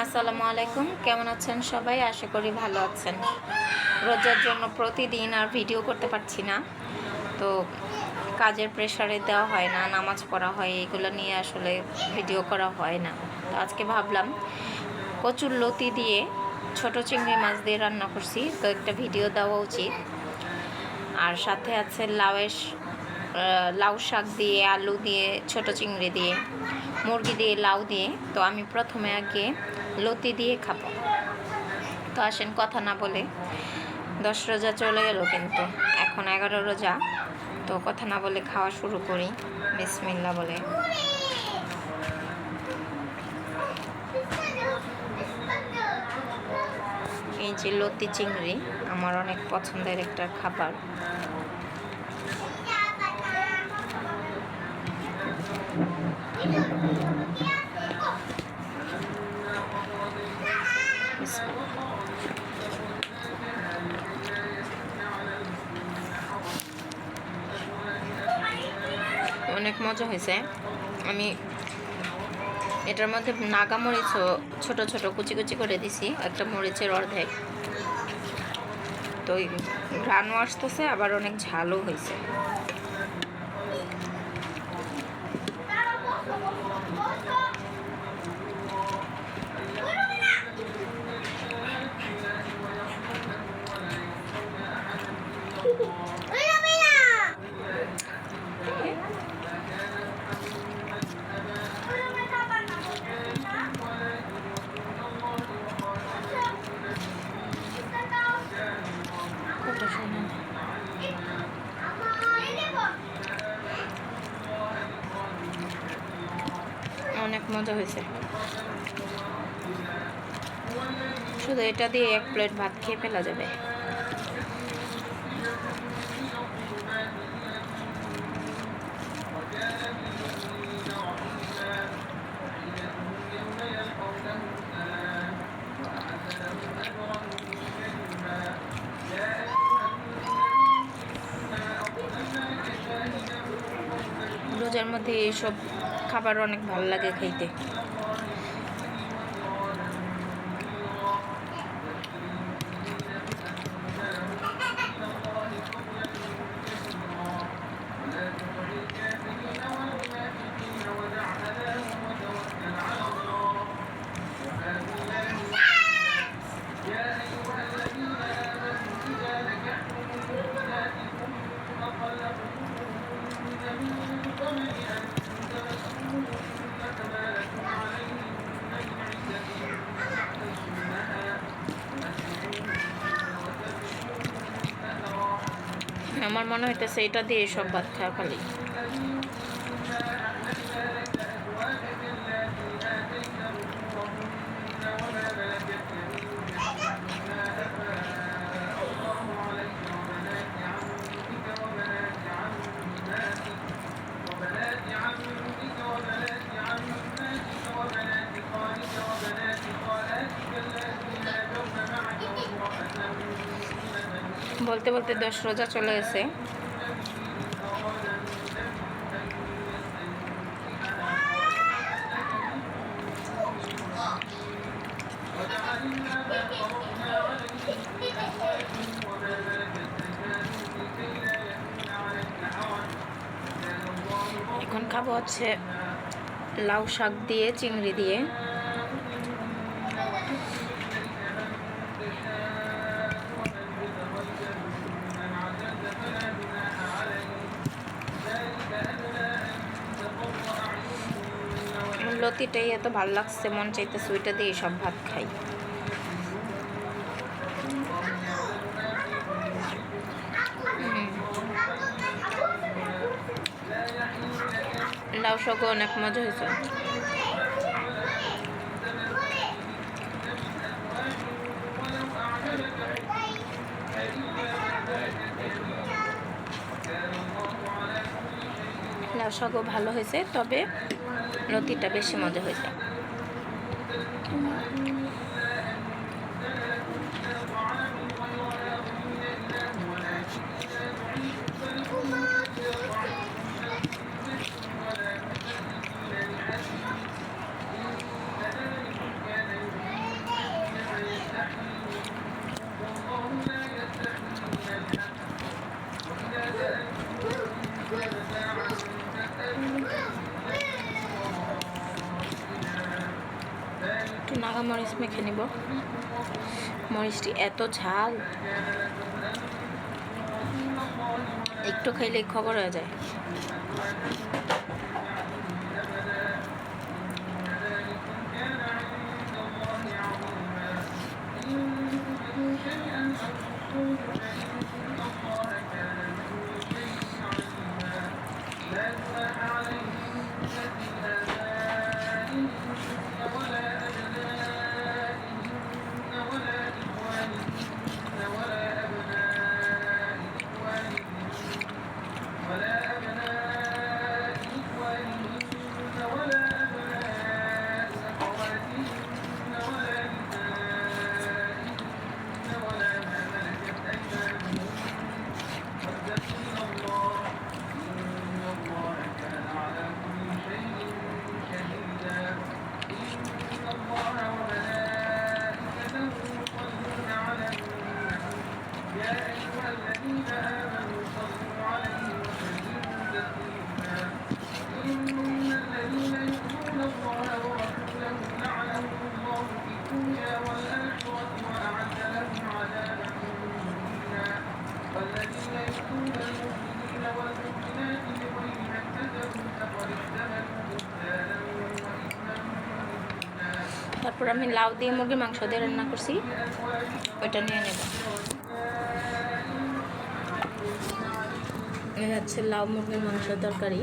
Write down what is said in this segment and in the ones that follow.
আসসালামু আলাইকুম, কেমন আছেন সবাই? আশা করি ভালো আছেন। রোজার জন্য প্রতিদিন আর ভিডিও করতে পারছি না, তো কাজের প্রেশারে দেওয়া হয় না, নামাজ পড়া হয়, এগুলো নিয়ে আসলে ভিডিও করা হয় না। তো আজকে ভাবলাম কচুর লতি দিয়ে ছোট চিংড়ি মাছ দিয়ে রান্না করছি, তো একটা ভিডিও দেওয়া উচিত। আর সাথে আছে লাউ শাক দিয়ে, আলু দিয়ে, ছোট চিংড়ি দিয়ে, মুরগি দিয়ে, লাউ দিয়ে। তো আমি প্রথমে আগে লতি দিয়ে খাবো। তো আসেন কথা না বলে, 10 রোজা চলে গেল, কিন্তু এখন 11 রোজা, তো কথা না বলে খাওয়া শুরু করি বিসমিল্লাহ বলে। এই যে লতি চিংড়ি আমার অনেক পছন্দের একটা খাবার। অনেক মজা হয়েছে। আমি এটার মধ্যে নাগা মরিচও ছোট ছোট কুচি কুচি করে দিছি, একটা মরিচের অর্ধেক। তো ঘ্রাণও আসতেছে, আবার অনেক ঝালও হয়েছে। অনেক মজা হয়েছে। শুধু এটা দিয়ে 1 প্লেট ভাত খেয়ে ফেলা যাবে। রোজার মধ্যে এইসব খাবার অনেক ভালো লাগে খাইতে। আমার মনে হইতেছে এটা দিয়ে সব ভাত খাওয়া খালি। বলতে বলতে 10 রোজা চলে গেছে। এখন খাবো হচ্ছে লাউ শাক দিয়ে, চিংড়ি দিয়ে। লতিটাই এত ভালো লাগছে, মন চাইতেছে ওইটা দিয়ে সব ভাত খাই। লাউ শাকও অনেক মজা হয়েছে। লাউ শাকও ভালো হয়েছে, তবে লতিটা বেশি মজা হয়েছে। একটু নাগা মরিচ মেখে নিব। মরিচটি এত ঝাল, একটু খাইলে খবর হয়ে যায়। তারপর আমি লাউ দিয়ে মুরগির মাংস দিয়ে রান্না করছি, ওইটা নিয়ে নেব। এই হচ্ছে লাউ মুরগির মাংস তরকারি।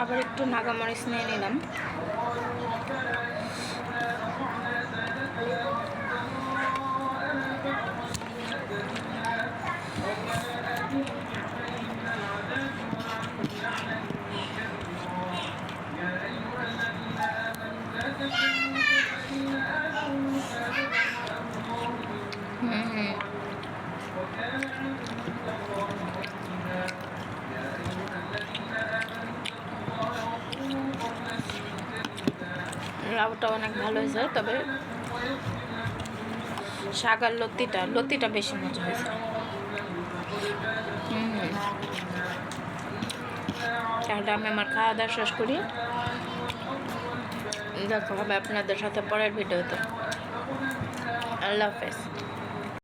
আবার একটু নাগামরিচ নিয়ে নিলাম। লাউটা অনেক ভালো হয়েছে, তবে শাক আর লতিটা বেশি মজা হয়েছে। তাহলে আমি আমার খাওয়া দাওয়া শেষ করি। দেখা হবে আপনাদের সাথে পরের ভিডিওতে। আল্লাহ হাফেজ।